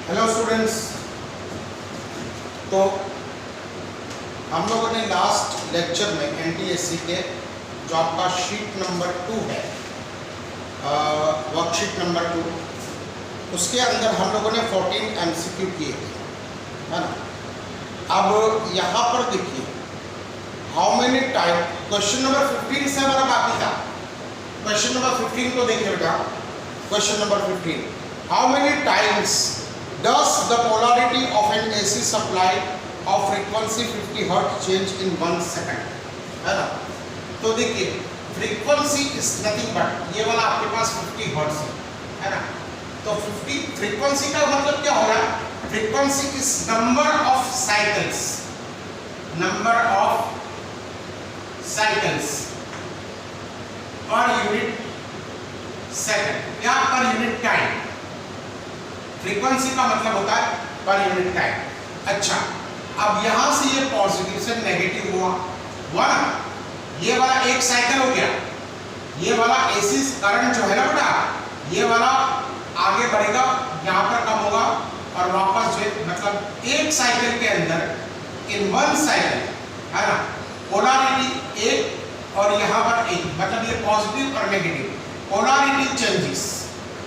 Hello students. तो हम लोगों ने लास्ट लेक्चर में एनटीएससी के जो आपका शीट नंबर 2 है, वर्कशीट नंबर 2, उसके अंदर हम लोगों ने 14 एमसीक्यू किए थे, है ना। अब यहाँ पर देखिए how many time, question number 15 से हमारा बाकी था। क्वेश्चन नंबर 15 को देखिए बेटा। Question number 15, how many times does the polarity of an AC supply of frequency 50 Hz change in 1 second, है ना। तो देखिए फ्रीक्वेंसी इज नथिंग बट ये वाला आपके पास 50 हर्ट्ज है ना। तो 50 फ्रीक्वेंसी का मतलब क्या हो रहा है? Frequency is number of cycles, number of cycles per unit second या पर यूनिट टाइम। फ्रीक्वेंसी का मतलब होता है पर यूनिट टाइम। अच्छा, अब यहां से ये पॉजिटिव से नेगेटिव हुआ 1, ये वाला एक साइकिल हो गया। ये वाला एसी करंट जो है ना बेटा, ये वाला आगे बढ़ेगा, यहां पर कम होगा और वापस जो मतलब एक साइकिल के अंदर इन 1 साइकिल, है ना, पोलैरिटी एक और यहां पर एक, मतलब ये पॉजिटिव और नेगेटिव पोलैरिटी चेंजेस।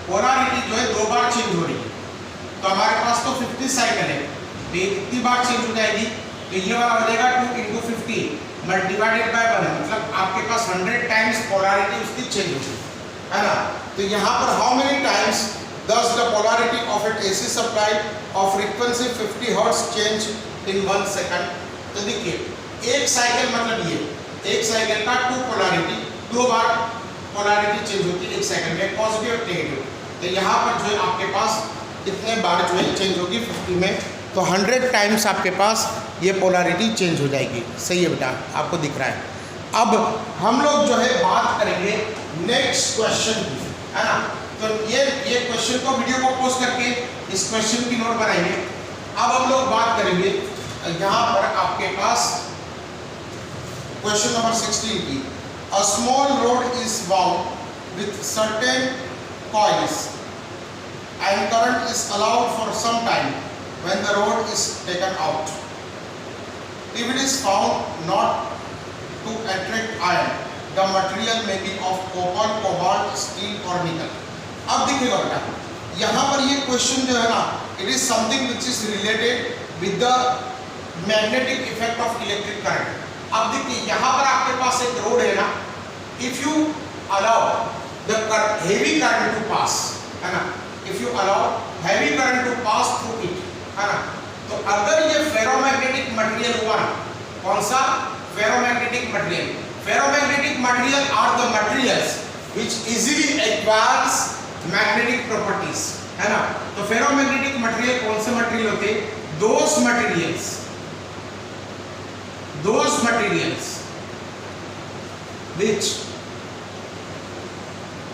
पोलैरिटी जो है 2 बार चेंज हो रही है। तो हमारे पास तो 50 साइकिल है, तो ये कितनी बार चेंज हो जाएगी? तो ये वाला हो जाएगा 2 × 50 मल्टीप्लाइड बाय 1, मतलब आपके पास 100 टाइम्स पोलैरिटी उसकी चेंज होगी, है ना। तो यहाँ पर how many times does the polarity of an AC supply of frequency 50 Hz change in 1 second? तो देखिए एक साइकिल मतलब ये एक साइकिल का 2 पोलैरिटी, 2 बार पोलैरिटी चेंज होती है एक सेकंड में, पॉजिटिव और नेगेटिव। तो यहाँ पर जो है आपके पास कितने बार जो है चेंज होगी 50 में, तो 100 टाइम्स आपके पास ये पोलैरिटी चेंज हो जाएगी। सही है बेटा, आपको दिख रहा है। अब हम लोग जो है बात करेंगे नेक्स्ट क्वेश्चन की, है ना। तो ये क्वेश्चन को वीडियो को पॉज करके इस क्वेश्चन की नोट बनाएंगे। अब हम लोग बात करेंगे यहाँ पर आपके पास क्वेश्चन नंबर 16 की। A small rod is wound with certain coils and current is allowed for some time when the rod is taken out. If it is found not to attract iron, the material may be of copper, cobalt, steel or nickel. अब देखिएगा बेटा, यहाँ पर ये question जो है ना, it is something which is related with the magnetic effect of electric current. अब देखिए यहाँ पर आपके पास एक रोड है ना, if you allow the heavy current to pass, है ना, if you allow heavy current to pass through it, है ना, तो अगर ये फेरोमैग्नेटिक मटेरियल हुआ ना, कौन सा? Ferromagnetic material. Ferromagnetic material are the materials which easily acquires magnetic properties, है ना। तो फेरोमैग्नेटिक मटेरियल कौन से मटेरियल होते हैं? those materials which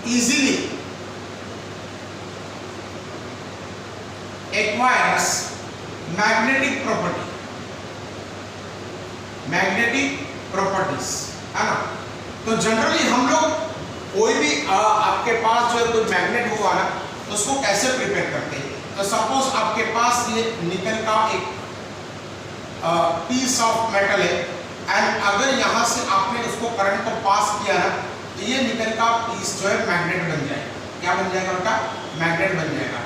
easily acquires magnetic properties, है ना। तो जनरली हम लोग कोई भी आपके पास जो है कोई मैग्नेट होगा ना, तो उसको कैसे प्रिपेयर करते हैं? तो सपोज आपके पास ये निकल का एक पीस ऑफ मेटल है एंड अगर यहाँ से आपने उसको करंट को पास किया ना, तो ये निकल का पीस जो है मैग्नेट बन जाएगा। क्या बन जाएगा बेटा? मैग्नेट बन जाएगा।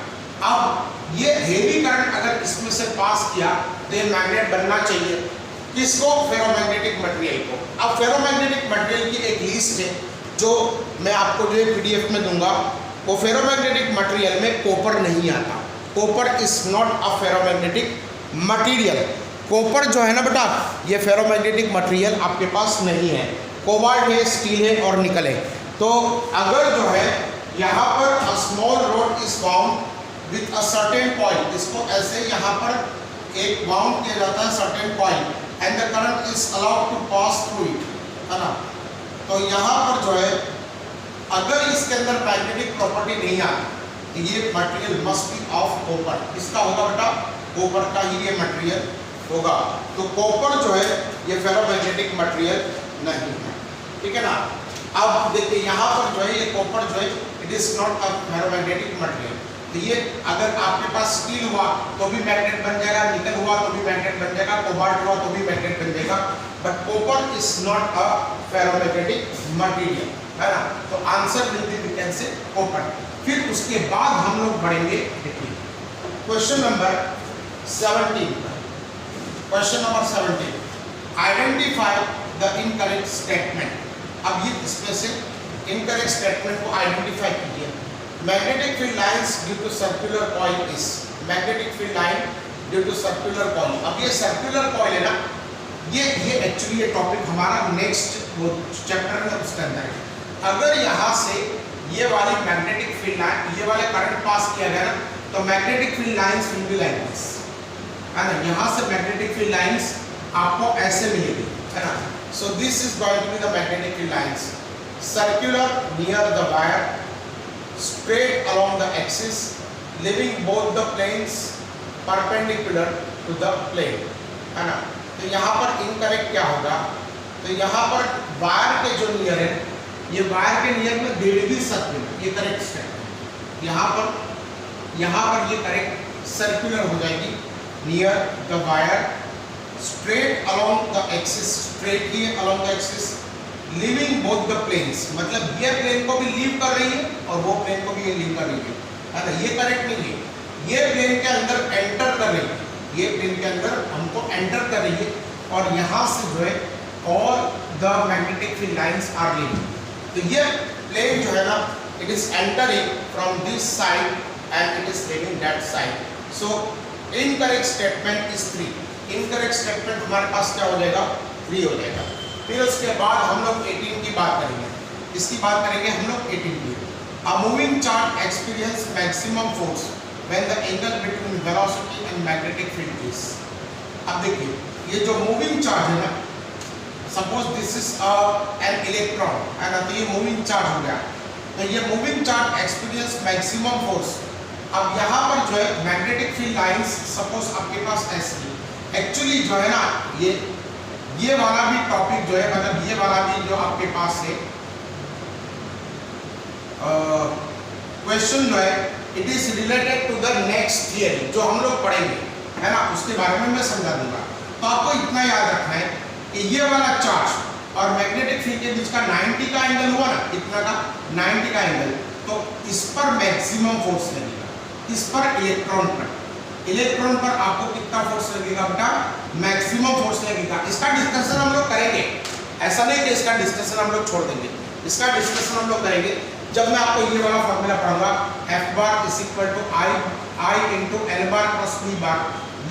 अब ये हेवी करंट अगर इसमें से पास किया तो ये मैग्नेट बनना चाहिए। किसको? फेरोमैग्नेटिक मटेरियल को। अब फेरोमैग्नेटिक मटेरियल की एक लिस्ट है जो मैं आपको जो है PDF में दूंगा। वो फेरोमैग्नेटिक मटेरियल में कॉपर नहीं आता। Copper is not a ferromagnetic material. Copper जो है ना बेटा, ये फेरोमैग्नेटिक मटेरियल आपके पास नहीं है। कोबाल्ट है, स्टील है और निकल है। तो अगर जो है यहाँ पर a small rod is bound with a certain coil, इसको ऐसे यहाँ पर एक बाउंड किया जाता है certain coil and the current is allowed to pass through it, है ना। तो यहाँ पर जो है अगर इसके अंदर मैग्नेटिक प्रॉपर्टी नहीं आती तो ये material must be of copper. इसका होगा बेटा कॉपर का ही ये मटेरियल होगा। तो कॉपर जो है ये फेरोमैग्नेटिक मटेरियल नहीं है, ठीक है ना। अब देखिए यहाँ पर जो है ये कॉपर जो है it is not a ferromagnetic material. तो ये अगर आपके पास स्टील हुआ तो भी मैग्नेट बन जाएगा, निकल हुआ तो भी मैग्नेट बन जाएगा, कोबाल्ट हुआ तो भी मैग्नेट बन जाएगा, but copper is not a ferromagnetic material, है ना। तो answer will be we can say copper. फिर उसके बाद हम लोग बढ़ेंगे question number 17। Question number 17, identify the incorrect statement. अब ये इसमें से इनकरेक्ट स्टेटमेंट को आइडेंटिफाई कीजिए। Magnetic field lines due to circular coil is, magnetic field line due to circular coil. अब ये सर्कुलर कॉइल है ना, ये एक्चुअली ये टॉपिक हमारा नेक्स्ट वो चैप्टर में उसके अंदर है। अगर यहाँ से ये वाली मैग्नेटिक फील्ड लाइन, ये वाले करंट पास किया गया ना, तो magnetic field lines will be like this, है ना। यहाँ से मैग्नेटिक फील्ड लाइंस आपको ऐसे मिलेगी, है ना। So this is going to be the magnetic field lines, circular near the wire, straight along the axis, leaving both the planes perpendicular to the plane, है ना। तो यहाँ पर इनकरेक्ट क्या होगा, तो यहाँ पर वायर के जो नियर है, ये वायर के नियर में देर भी सर्कुलर, ये करेक्ट स्टेप। यहाँ पर ये करेक्ट सर्कुलर हो जाएगी, near the wire, straight along the axis, straight ही along the axis, leaving both the planes, मतलब ये प्लेन को भी लीव कर रही है और वो प्लेन को भी ये लीव कर रही है ना। ये करेक्ट नहीं है, ये प्लेन के अंदर एंटर कर रही है, ये प्लेन के अंदर हमको एंटर कर रही है, और यहाँ से जो है all the magnetic field lines are leaving. तो ये प्लेन जो है ना, it is entering from this side and it is leaving that side. So incorrect statement is 3। Incorrect statement हमारे पास क्या हो जाएगा, 3 हो जाएगा। फिर उसके बाद हम लोग 18 की बात करेंगे, इसकी बात करेंगे हम लोग 18 की। A moving charge experience maximum force when the angle between velocity and magnetic field is. अब देखिए, ये जो मूविंग चार्ज है ना, suppose this is an electron, है ना, तो ये मूविंग चार्ज हो गया। तो ये moving charge experience maximum force. अब यहाँ पर जो है मैग्नेटिक फील्ड लाइंस सपोज आपके पास ऐसी, एक्चुअली जो है ना, ये वाला भी टॉपिक जो है, मतलब ये वाला भी जो आपके पास है क्वेश्चन जो है, it is related to the next theory जो हम लोग पढ़ेंगे, है ना, उसके बारे में मैं समझा दूंगा। तो आपको इतना याद रखना है कि ये वाला चार्ज और मैग्नेटिक फील्ड के बीच का 90 का एंगल हुआ ना, कितना का 90 का एंगल, तो इस पर मैक्सिमम फोर्स लगेगा, इस पर इलेक्ट्रॉन पर आपको कितना फोर्स लगेगा बेटा, मैक्सिमम फोर्स लगेगा। इसका डिस्कशन हम लोग करेंगे, ऐसा नहीं कि इसका डिस्कशन हम लोग छोड़ देंगे, इसका डिस्कशन हम लोग करेंगे जब मैं आपको ये वाला फॉर्मूला पढ़ाऊंगा, F bar is equal to I into L bar plus B bar.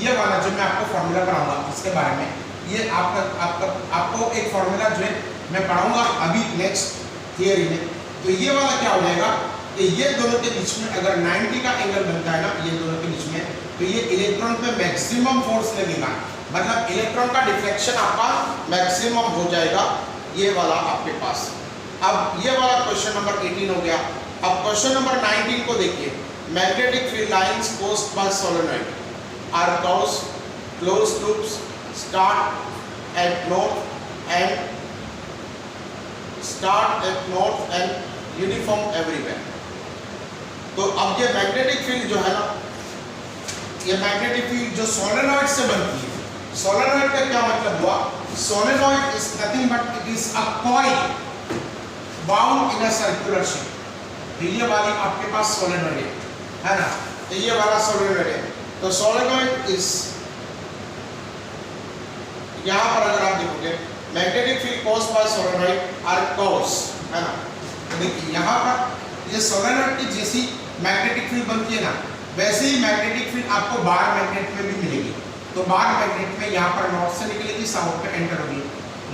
ये वाला जो मैं आपको फॉर्मूला पढ़ाऊंगा इसके बारे में, ये आपको एक फॉर्मूला जो है मैं पढ़ाऊंगा अभी नेक्स्ट थियरी में। तो ये वाला क्या हो जाएगा कि ये दोनों के बीच में अगर 90 का एंगल बनता है ना, ये दोनों के बीच में, तो ये इलेक्ट्रॉन पे मैक्सिमम फोर्स लगेगा, मतलब इलेक्ट्रॉन का डिफ्लेक्शन आपका मैक्सिमम हो जाएगा, ये वाला आपके पास। अब ये वाला क्वेश्चन नंबर 18 हो गया। अब क्वेश्चन नंबर 19 को देखिए, magnetic field lines caused by solenoid are closed loops start at north end uniform everywhere. तो अब ये मैग्नेटिक फील्ड जो है ना, ये मैग्नेटिक फील्ड जो सोलेनॉइड से बनती है, सोलेनॉइड का क्या मतलब हुआ, solenoid is nothing but it is a coil bound in a circular shape. तो ये वाली आपके पास सोलेनॉइड है ना, तो ये वाला सोलेनॉइड है। तो सोलेनॉइड इज, यहाँ पर अगर आप देखोगे magnetic field caused by solenoid are caused, है ना। तो देखिए यहाँ पर ये सोलेनॉइड की जैसी मैग्नेटिक फील्ड बनती है ना, वैसे ही मैग्नेटिक फील्ड आपको बार मैग्नेट में भी मिलेगी। तो बार मैग्नेट में यहाँ पर नॉर्थ से निकलेगी, साउथ पे एंटर होगी,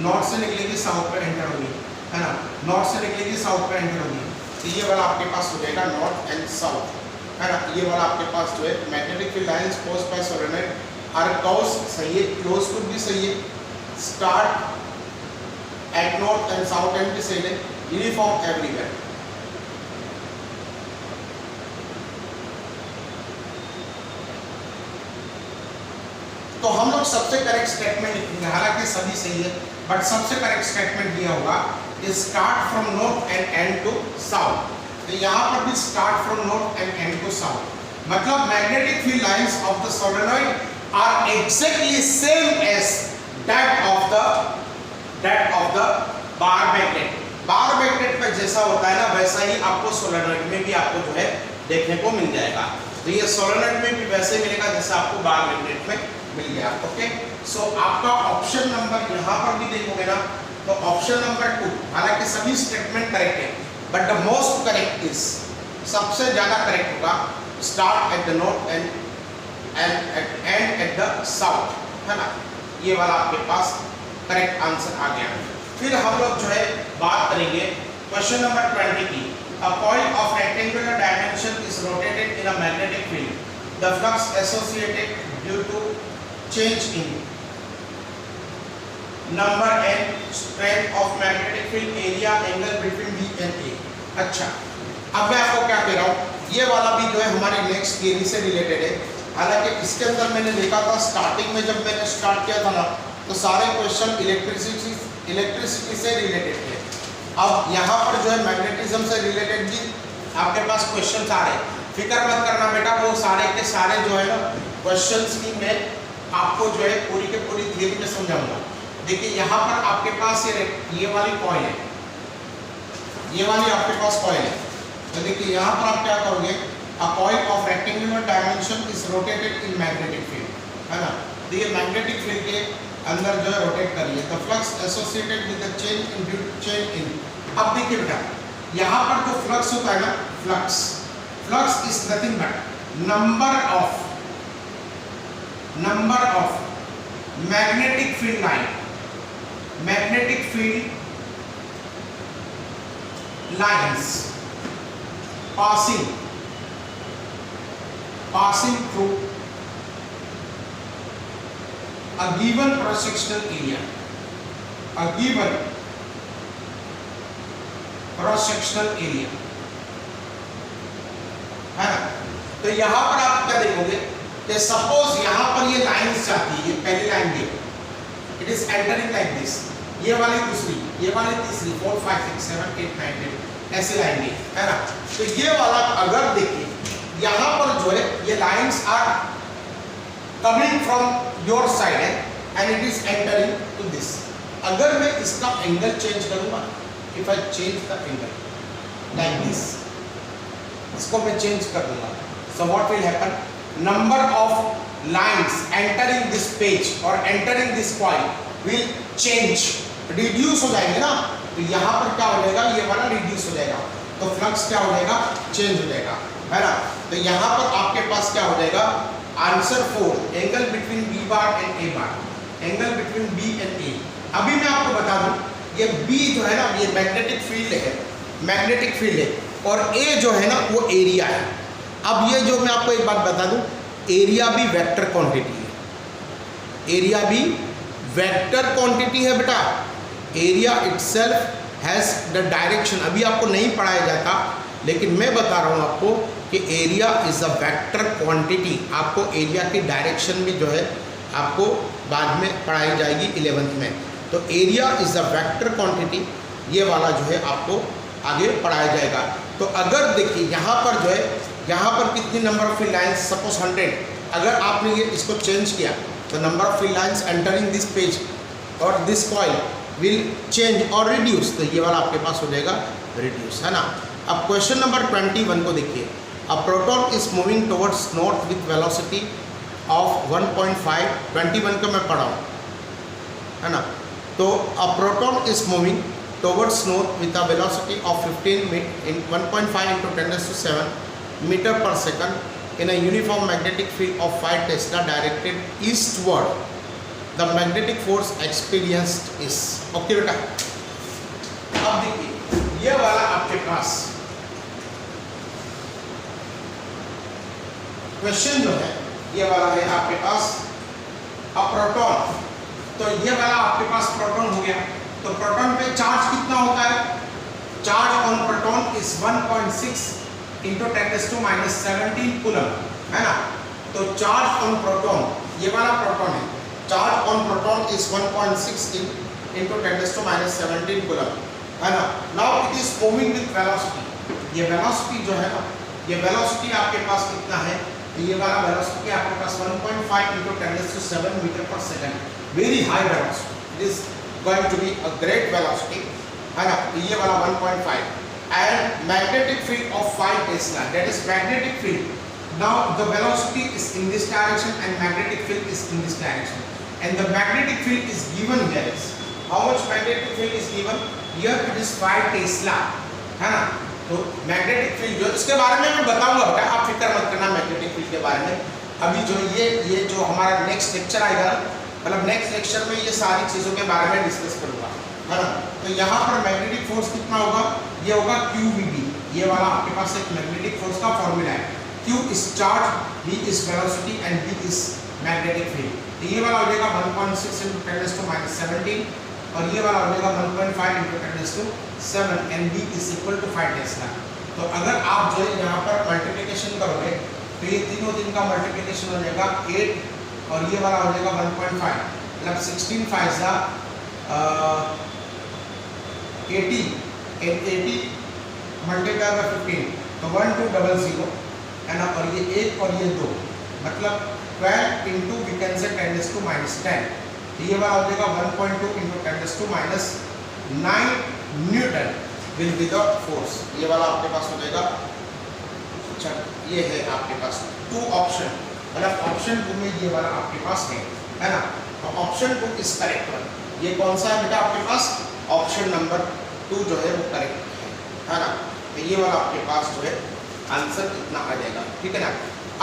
नॉर्थ से निकलेगी, साउथ पे एंटर होगी, है ना, नॉर्थ से निकलेगी, साउथ पे एंटर होगी। तो ये वाला आपके पास हो जाएगा नॉर्थ एंड साउथ, है ना। ये वाला आपके पास जो है magnetic field lines caused by solenoid are caused, सही है, क्लोज लूप भी सही है, start at north end south end भी सही है, यूनिफॉर्म एवरीवेयर। तो हम लोग सबसे करेक्ट स्टेटमेंट लिखेंगे, हालांकि सभी सही है, बट सबसे करेक्ट स्टेटमेंट दिया होगा start from north end and to south. तो यहाँ पर भी start from north end and to south, मतलब magnetic field lines of the solenoid are exactly same as that of the bar magnet. Bar magnet पे जैसा होता है ना वैसा ही आपको सोलेनॉइड में भी आपको जो है देखने को मिल जाएगा। तो ये सोलेनॉइड में भी वैसे मिलेगा जैसा आपको बार मैग्नेट में मिल गया। ओके, सो आपका ऑप्शन नंबर यहाँ पर भी देखोगे ना तो ऑप्शन नंबर 2, हालांकि सभी स्टेटमेंट करेक्ट है but the most correct is, सबसे ज्यादा करेक्ट होगा start at the north end and at the south, है ना। ये वाला आपके पास करेक्ट आंसर आ गया। फिर हम लोग जो है बात करेंगे क्वेश्चन नंबर 20 की। A coil of rectangular dimension is rotated in a magnetic field. The flux associated due to change in number and strength of magnetic field area angle between B and A। अच्छा, अब मैं आपको क्या कह रहा हूँ, ये वाला भी जो है हमारे नेक्स्ट थियरी से रिलेटेड है। हालांकि इसके अंदर मैंने देखा था स्टार्टिंग में जब मैंने स्टार्ट किया था ना तो सारे क्वेश्चन इलेक्ट्रिसिटी से रिलेटेड थे। अब यहाँ पर जो है मैग्नेटिज्म से रिलेटेड भी आपके पास क्वेश्चन आ रहे हैं। फिक्र मत करना बेटा, वो सारे के सारे जो है ना क्वेश्चंस की मैं आपको जो है पूरी के पूरी थियरी में समझाऊंगा। देखिए यहाँ पर आपके पास ये वाली कॉइल है, ये वाली आपके पास कॉइल है। तो देखिए यहाँ पर आप क्या करोगे, a coil of rectangular dimension is rotated in magnetic field, है ना। तो ये मैग्नेटिक फील्ड के अंदर जो है रोटेट कर रही है। The flux associated with the change in. अब देखिए बेटा यहाँ पर जो फ्लक्स होता है ना, flux is nothing but number of magnetic field line, magnetic field lines passing through a given cross-sectional area, a given cross-sectional area, है ना। तो यहाँ पर आप क्या देखोगे कि सपोज यहाँ पर ये लाइन्स जाती है, ये पहली लाइन देखो, it is entering like this, ये वाली दूसरी, ये वाली तीसरी, 4 5 6 7 8 9 10 ऐसी लाइन भी है ना। तो ये वाला अगर देखिए यहाँ पर जो है ये lines are coming from your side and it is entering to this. अगर मैं इसका एंगल चेंज करूंगा, if I change the angle like this, इसको मैं चेंज कर दूंगा, so what will happen, number of lines entering this page और entering this coil will change, reduce हो जाएंगे ना। तो यहाँ पर क्या हो जाएगा, ये वाला रिड्यूस हो जाएगा, तो फ्लक्स क्या हो जाएगा, चेंज हो जाएगा, है ना। तो यहाँ पर आपके पास क्या हो जाएगा, answer 4, angle between B bar and A bar, angle between B and A. अभी मैं आपको बता दूं, ये बी जो है ना ये मैग्नेटिक फील्ड है, मैग्नेटिक फील्ड है, और ए जो है ना वो एरिया है। अब ये जो मैं आपको एक बात बता दूं, एरिया भी वेक्टर क्वांटिटी है, एरिया भी वेक्टर क्वांटिटी है बेटा। Area itself has the direction, अभी आपको नहीं पढ़ाया जाता लेकिन मैं बता रहा हूँ आपको कि area is a vector quantity. आपको एरिया की डायरेक्शन भी जो है आपको बाद में पढ़ाई जाएगी 11th में। तो area is a vector quantity, ये वाला जो है आपको आगे पढ़ाया जाएगा। तो अगर देखिए यहाँ पर जो है, यहाँ पर कितनी number of field lines, suppose 100, अगर आपने ये इसको चेंज किया तो number of field lines entering this page और दिस कॉइल विल चेंज और रिड्यूस, तो ये वाला आपके पास हो जाएगा रिड्यूस, है ना। अब क्वेश्चन नंबर 21 को देखिए, a proton is moving towards north with velocity of 1.5, 21 का मैं पढ़ा हूँ, है ना। तो a proton is moving towards north with a velocity of 1.5 into 10⁷ metre per second in a uniform magnetic field of 5 tesla directed eastward, the magnetic force experienced is. Okay बेटा, अब देखिए ये वाला आपके पास क्वेश्चन जो है ये वाला है आपके पास अ प्रोटॉन। तो ये वाला आपके पास प्रोटॉन हो गया। तो प्रोटॉन पे चार्ज कितना होता है, charge on proton is 1.6 into 10⁻17 coulomb, है ना। तो चार्ज ऑन प्रोटॉन, ये वाला प्रोटॉन है, charge on proton is 1.6 into 10⁻17 coulomb, है ना। Now it is moving with velocity, ये वेलोसिटी जो है ना ये वेलोसिटी आपके पास कितना है, तो ये वाला वेलोसिटी आपके पास 1.5 into 10⁷ metre per second, very high velocity, it is going to be a great velocity, है ना। तो ये वाला 1.5 and magnetic field of 5 tesla, that is magnetic field. Now the velocity is in this direction and magnetic field is in this direction, and the magnetic field is given here is how much magnetic field is given here, it is 5 Tesla, है ना। तो magnetic field जो इसके बारे में मैं बताऊंगा बेटा, आप फिक्र मत करना मैग्नेटिक फील्ड के बारे में. अभी जो ये जो हमारा नेक्स्ट लेक्चर आएगा, मतलब नेक्स्ट लेक्चर में ये सारी चीज़ों के बारे में डिस्कस करूंगा, है ना. तो यहाँ पर मैग्नेटिक फोर्स कितना होगा, ये होगा QVB, ये वाला आपके पास एक मैग्नेटिक फोर्स का फॉर्मूला है. Q is charge, V is velocity and B is magnetic field. तो ये वाला हो जाएगा 1.6 into 10⁻17 और ये वाला हो जाएगा 1.5 into 10⁷ and B is equal to 5 Tesla. तो अगर आप जो है यहाँ पर मल्टीप्लिकेशन करोगे तो ये तीनों का मल्टीप्लिकेशन हो जाएगा 8 और ये वाला हो जाएगा 1.5, मतलब 16 5 सा 80 and 80 मल्टीप्लाई बाय 15 तो 1200 है ना. और ये 1 और ये 2 मतलब 12 into we can say 10⁻10. तो ये वाला हो जाएगा 1.2 into 10⁻9 Newton will be the force. ये वाला आपके पास हो जाएगा. अच्छा ये है आपके पास 2 ऑप्शन, मतलब ऑप्शन 2 में ये वाला आपके पास है ना. तो ऑप्शन 2 इज करेक्ट वन. ये कौन सा है बेटा आपके पास, ऑप्शन नंबर 2 जो है वो करेक्ट है ना. तो ये वाला आपके पास जो है आंसर इतना आ जाएगा, ठीक है ना.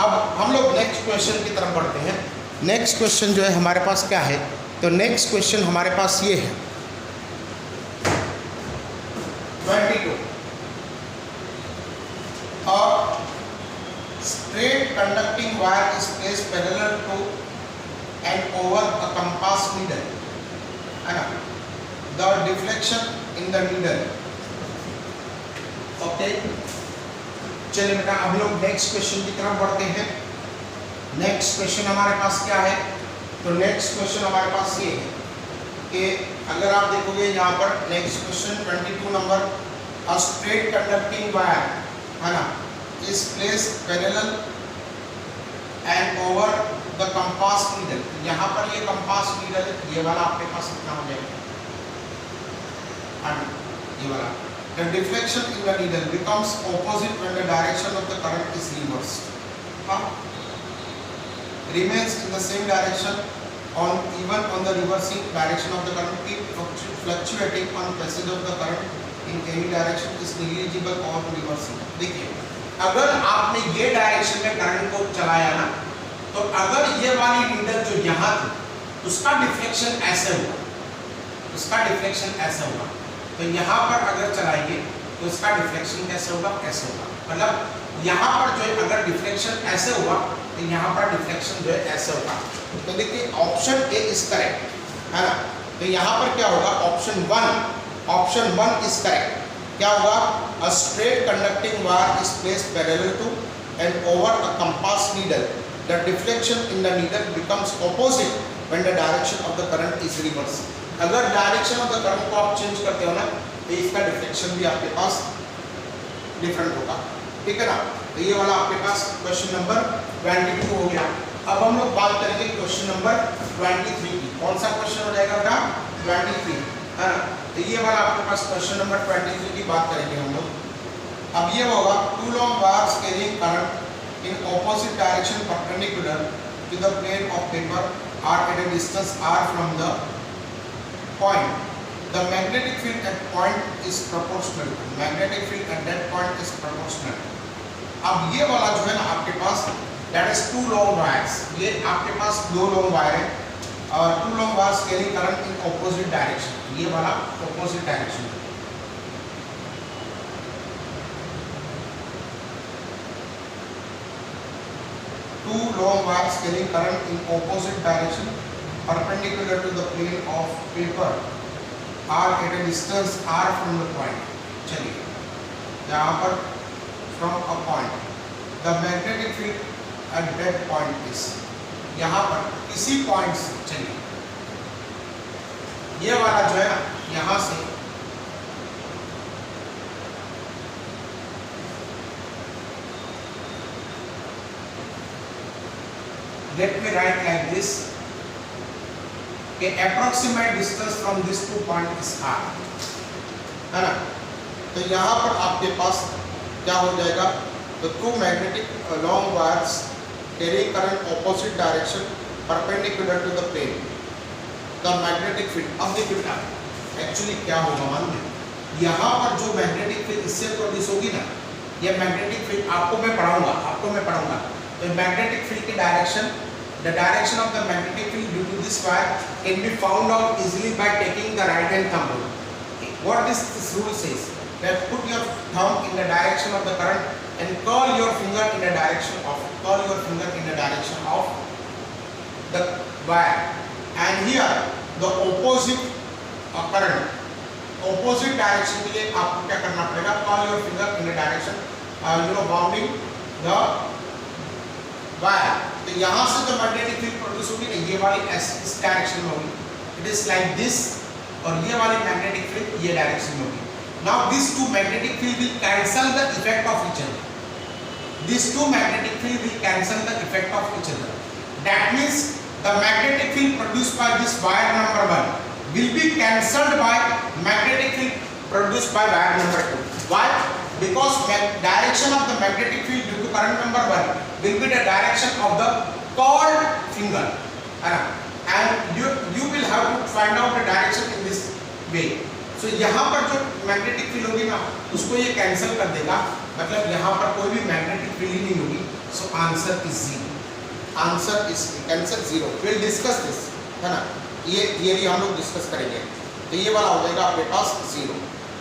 अब हम लोग नेक्स्ट क्वेश्चन की तरफ बढ़ते हैं. नेक्स्ट क्वेश्चन जो है हमारे पास क्या है, तो नेक्स्ट क्वेश्चन हमारे पास ये है 22. A straight conducting wire is placed parallel to and over a compass needle, है ना. The deflection in the needle, okay. चलिए बेटा अब लोग नेक्स्ट क्वेश्चन की तरफ बढ़ते हैं. नेक्स्ट क्वेश्चन हमारे पास क्या है, तो नेक्स्ट क्वेश्चन हमारे पास ये है कि अगर आप देखोगे यहाँ पर नेक्स्ट क्वेश्चन 22 नंबर, अ स्ट्रेट कंडक्टिंग वायर, है ना, is placed parallel and over the compass needle. यहाँ पर ये कंपास नीडल ये वाला आपके पास कितना हो जाएगा, ये वाला. The deflection in the needle becomes opposite when the direction of the current is reversed. Remains in the same direction even on the reversing direction of the current. Keep fluctuating on passage of the current in any direction is negligible or reversing. देखिए अगर आपने ये direction में current को चलाया ना, तो अगर ये वाली नीडल जो यहाँ थी उसका डिफ्लेक्शन ऐसे हुआ, उसका डिफ्लेक्शन ऐसे हुआ, तो यहाँ पर अगर चलाएंगे तो इसका डिफ्लेक्शन कैसे होगा, ऐसे होगा. मतलब यहाँ पर जो है अगर डिफ्लेक्शन ऐसे हुआ तो यहाँ पर डिफ्लेक्शन जो है ऐसे होगा. तो देखिए ऑप्शन ए इज करेक्ट, है ना. तो यहाँ पर क्या होगा, ऑप्शन 1 इज करेक्ट. क्या होगा, a straight conducting wire is placed parallel to and over a compass needle. The deflection in the needle becomes opposite when the direction of the current is reverse. अगर direction of the current को आप change करते हो ना तो इसका deflection भी आपके पास डिफरेंट होगा, ठीक है ना. तो ये वाला आपके पास क्वेश्चन नंबर 22 हो गया. अब हम लोग बात करेंगे क्वेश्चन नंबर 23 की. कौन सा क्वेश्चन हो जाएगा बेटा, 23, है ना. तो ये वाला आपके पास क्वेश्चन नंबर 23 की बात करेंगे हम लोग. अब ये होगा 2 long wires carrying current in opposite direction perpendicular to the plane of paper are at a distance r from the point. The magnetic field at point is proportional. Magnetic field at that point is proportional. अब ये वाला जो है ना आपके पास that is 2 long wires. ये आपके पास 2 long wire है और 2 long wires carrying current in opposite direction. ये वाला opposite direction. Two long wires carrying current in opposite direction perpendicular to the plane of paper are at a distance r from the point. चलिए यहाँ पर from a point, the magnetic field at that point is, यहाँ पर किसी point से, चलिए ये वाला जो है यहाँ से let me write like this कि approximate distance from this two point is r, है ना। तो यहाँ पर आपके पास क्या हो जाएगा, the two magnetic long wires carrying current opposite direction perpendicular to the plane, the magnetic field। अब देखिए बेटा एक्चुअली क्या होगा, मान लो यहाँ पर जो मैग्नेटिक फील्ड इससे प्रोड्यूस होगी ना, ये मैग्नेटिक फील्ड आपको मैं पढ़ाऊंगा। तो मैग्नेटिक फील्ड की direction, the direction of the magnetic field due to this wire can be found out easily by taking the right hand thumb rule. What this rule says that put your thumb in the direction of the current and curl your finger in the direction of the wire, and here the opposite current, opposite direction के लिए आपको क्या करना पड़ेगा, curl your finger in the direction bounding the wire। तो यहाँ से जो मैग्नेटिक फील्ड प्रोड्यूस होगी ना, ये वाली इस डायरेक्शन में होगी, इट इज लाइक दिस, और ये वाली मैग्नेटिक फील्ड ये डायरेक्शन में होगी। Now these two magnetic field will cancel the effect of each other. These two magnetic field will cancel the effect of each other. That means the magnetic field produced by this wire number 1 will be cancelled by magnetic field produced by wire number 2. Why? Because direction of the magnetic field due to current number 1 will be the direction of the curled finger, and you will have to find out the direction in this way. So यहाँ पर जो magnetic field होगी ना, उसको ये cancel कर देगा, मतलब यहाँ पर कोई भी मैग्नेटिक फील्ड ही नहीं होगी। So answer is cancer zero. Will discuss this, है ना, ये थियरी हम लोग डिस्कस करेंगे। तो ये वाला हो जाएगा आपके पास जीरो।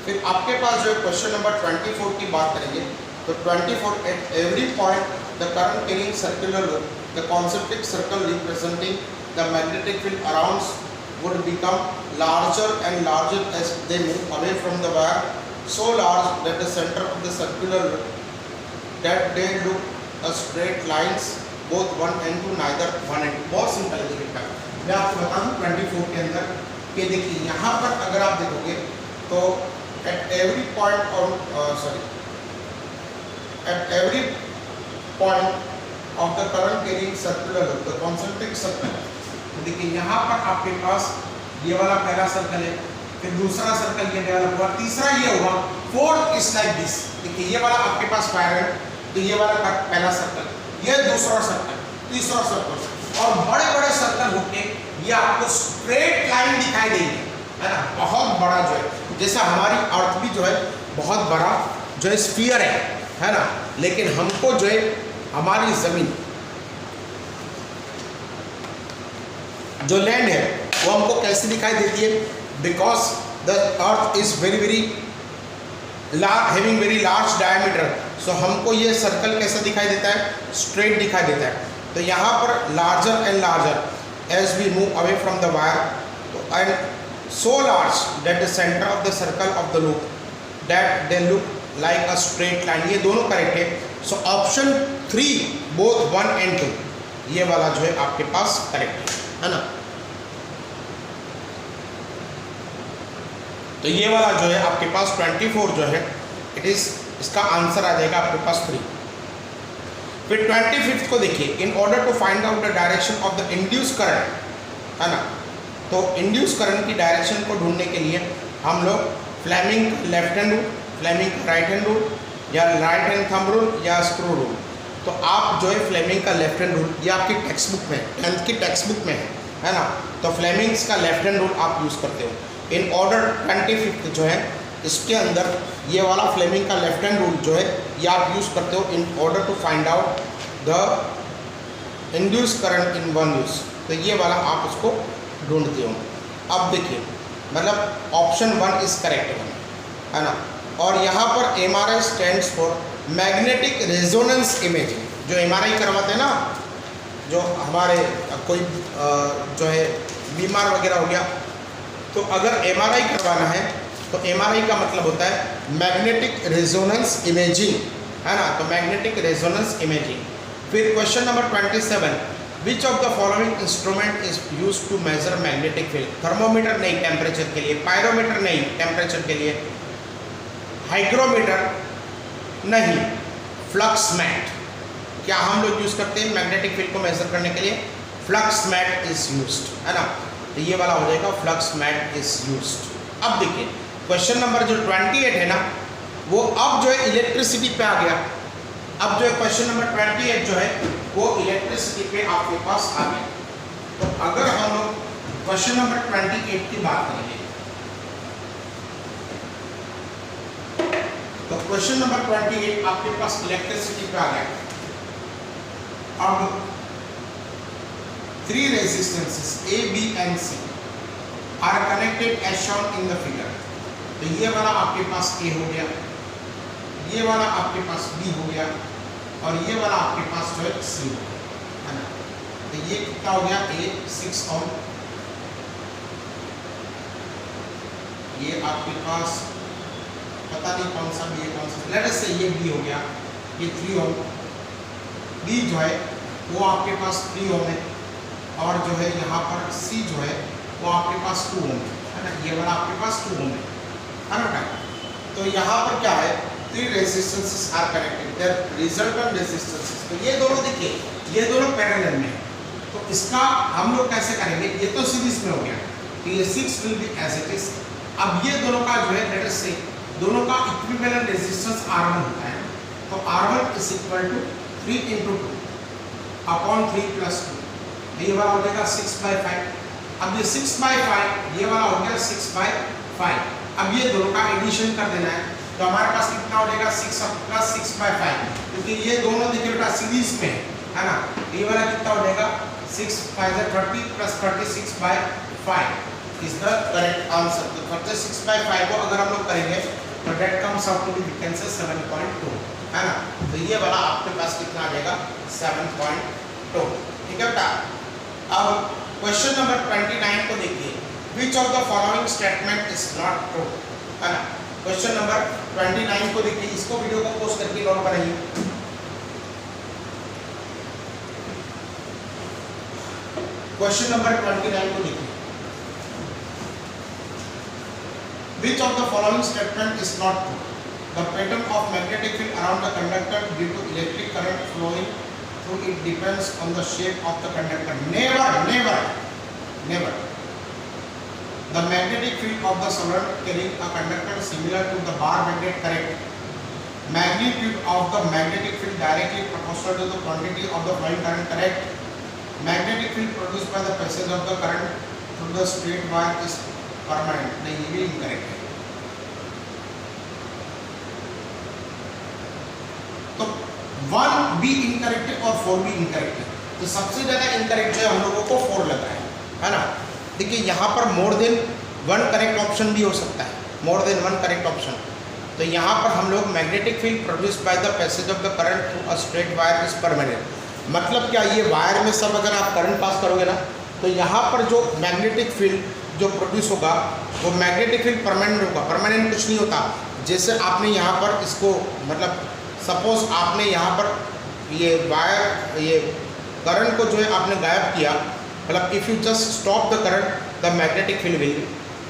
फिर आपके पास जो है क्वेश्चन नंबर 24 की बात करेंगे। तो 24, at every point the current carrying circular loop, the concentric circle representing the magnetic field around would become larger and larger as they move away from the wire, so large that the center of the circular that they look as straight lines, both 1 and 2, neither 1 and 2। बहुत simple है देखिए, मैं आपको बता दूं 24 के अंदर कि देखिए यहाँ पर अगर आप देखोगे तो at every point of the current carrying circular loop, the concentric circle, देखिए यहाँ पर आपके पास ये वाला पहला सर्कल है, फिर दूसरा सर्कल ये डेवलप हुआ, तीसरा ये हुआ, फोर्थ इज लाइक दिस। देखिए ये वाला आपके पास वायर है, तो ये वाला पहला सर्कल, ये दूसरा सर्कल, तीसरा सर्कल, और बड़े बड़े सर्कल होके ये आपको स्ट्रेट लाइन दिखाई देगी, है ना, बहुत बड़ा जो है, जैसा हमारी अर्थ भी जो है बहुत बड़ा जो है स्फीयर है ना, लेकिन हमको जो है हमारी जमीन जो लैंड है वो हमको कैसे दिखाई देती है, because the earth is very having very large diameter. So हमको ये सर्कल कैसा दिखाई देता है, स्ट्रेट दिखाई देता है। तो यहाँ पर larger and larger as we move away from the wire, तो and so large that the centre of the circle of the loop that they look like a straight line. ये दोनों करेक्ट है। सो ऑप्शन 3 बोथ 1 and 2 ये वाला जो है आपके पास correct है ना। तो ये वाला जो है आपके पास 24 जो है इट इज, इसका आंसर आ जाएगा आपके पास 3। फिर 25 को देखिए, in order to find out the direction of the induce current, है ना, तो इंड्यूस करंट की डायरेक्शन को ढूंढने के लिए हम लोग Fleming left hand rule, Fleming right hand rule, या राइट हैंड थंब रूल, या स्क्रू रूल। तो आप जो है फ्लेमिंग का लेफ्ट हैंड रूल, ये आपकी टेक्स्ट बुक में, 10th की टेक्स्ट बुक में है ना, तो फ्लेमिंग्स का लेफ्ट हैंड रूल आप यूज़ करते हो। इन ऑर्डर 25 जो है इसके अंदर ये वाला फ्लेमिंग का लेफ्ट हैंड रूल जो है ये आप यूज़ करते हो in order to find out the induce current in one use. तो ये वाला आप उसको ढूंढते हो। अब देखिए, मतलब ऑप्शन 1 इज करेक्ट है ना। और यहाँ पर MRI stands for magnetic resonance imaging. जो MRI करवाते हैं ना, जो हमारे कोई जो है बीमार वगैरह हो गया, तो अगर MRI करवाना है तो MRI का मतलब होता है मैग्नेटिक रेजोनेंस इमेजिंग, है ना। तो मैग्नेटिक रेजोनेंस इमेजिंग। फिर question number 27, which of the following instrument is use to measure magnetic field. Thermometer नहीं टेम्परेचर के लिए, पायरोमीटर नहीं टेम्परेचर के लिए, हाइग्रोमीटर नहीं, फ्लक्स मैट क्या हम लोग यूज़ करते हैं मैग्नेटिक फील्ड को मेजर करने के लिए? फ्लक्स मैट इज यूज्ड, है ना। तो ये वाला हो जाएगा फ्लक्स मैट इज यूज्ड। अब देखिए क्वेश्चन नंबर जो 28 है ना, वो अब जो है इलेक्ट्रिसिटी पे आ गया। अब जो है क्वेश्चन नंबर 28 जो है वो इलेक्ट्रिसिटी पे आपके पास आ गया। तो अगर हम लोग क्वेश्चन नंबर 28 की बात करेंगे तो क्वेश्चन नंबर 28 आपके पास इलेक्ट्रिसिटी पे आ गया। अब 3 resistances A, B and C are connected as shown in the figure. तो ये वाला आपके पास A हो गया, ये वाला आपके पास B हो गया और ये वाला आपके पास जो है C हो गया, है ना। तो ये कितना हो गया? A 6 ओम, ये आपके पास पता नहीं कौन सा B है कौन सा, लेट अस से ये B हो गया, ये 3 ओम। B जो है वो आपके पास 3 ओम है और जो है यहाँ पर C जो है वो आपके पास 2 ओम है ना। ये वाला आपके पास 2 ओम है ना। तो यहाँ पर क्या है? 3 resistances are connected, their resultant resistances. तो ये दोनों देखिए, ये दोनों पैरेलल में है। तो इसका हम लोग कैसे करेंगे? ये तो सीरीज में हो गया, तो ये 6 will be as it is. अब ये दोनों का जो है लेट अस से दोनों का इक्विवेलेंट रेजिस्टेंस R1 होता है। तो R1 is equal to 3 × 2 upon 3 + 2। ये वाला हो जाएगा 6/5। अब ये 6/5 ये वाला हो गया 6/5। अब ये दोनों का एडिशन कर देना है। तो हमारे पास कितना हो जाएगा? 6 + 6/5, क्योंकि ये दोनों देखिए बेटा सीरीज में है ना। ये वाला कितना हो जाएगा? 6 × 5 = 30 + 36/5 इज द करेक्ट आंसर। तो 36/5 को अगर हम लोग करेंगे तो that comes out to be we can say 7.2, है ना। तो ये वाला आपके पास कितना आ जाएगा? 7.2, ठीक है बेटा। अब क्वेश्चन नंबर 29 को देखिए, which of the following statement is not true, है ना। क्वेश्चन नंबर 29 को देखिए, इसको वीडियो को पोस्ट करके नोट बनाइए। क्वेश्चन नंबर 29 को देखिए, which of the following statement is not true? The pattern of magnetic field around the conductor due to electric current flowing through it depends on the shape of the conductor. Never. The magnetic field of the solenoid carrying a conductor similar to the bar magnet, correct. Magnitude of the magnetic field directly proportional to the quantity of the flowing current, correct. Magnetic field produced by the passage of the current through the straight wire is permanent. नहीं, ये भी incorrect है। तो 1 भी incorrect है और 4 भी incorrect है। तो सबसे ज़्यादा इनकरेक्ट जो है हम लोगों को 4 लग रहा है ना। देखिए यहाँ पर मोर देन 1 करेक्ट ऑप्शन भी हो सकता है, मोर देन 1 करेक्ट ऑप्शन। तो यहाँ पर हम लोग magnetic field produced by the passage of the current through a straight wire is permanent. मतलब क्या, ये वायर में सब अगर आप करंट पास करोगे ना, तो यहाँ पर जो मैग्नेटिक फील्ड जो प्रोड्यूस होगा वो मैग्नेटिक फील्ड परमानेंट होगा। परमानेंट कुछ नहीं होता, जैसे आपने यहाँ पर इसको मतलब सपोज आपने यहाँ पर ये वायर ये करंट को जो है आपने गायब किया, मतलब if you just stop the current the magnetic field will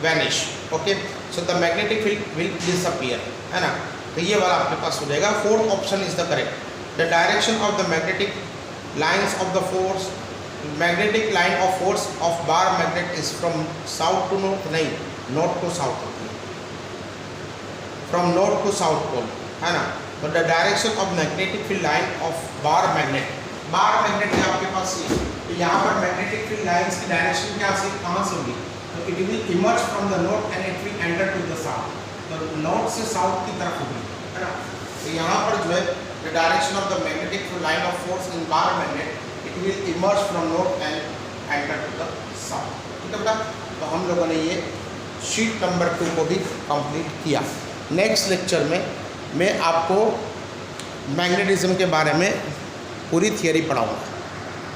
vanish, okay. So the magnetic field will disappear, है ना। तो ये वाला आपके पास हो जाएगा। 4th option is the correct. The direction of the magnetic lines of the force, magnetic line of force of bar magnet is from south to north, नहीं, north to south होती है, from north to south pole, है ना। तो the direction of magnetic field line of bar magnet है आपके पास ये। तो यहाँ पर मैग्नेटिक फील्ड लाइन्स की डायरेक्शन क्या से कहाँ से होगी? तो it will emerge from the north end it will enter to the south. तो नॉर्थ से साउथ की तरफ होगी, है ना। तो यहाँ पर जो है the direction of the magnetic field line of force in bar magnet it will emerge from north end enter to the south, ठीक है बेटा। तो हम लोगों ने ये शीट नंबर 2 को भी कंप्लीट किया। नेक्स्ट लेक्चर में मैं आपको मैग्नेटिज्म के बारे में पूरी थियरी पढ़ाऊँगा।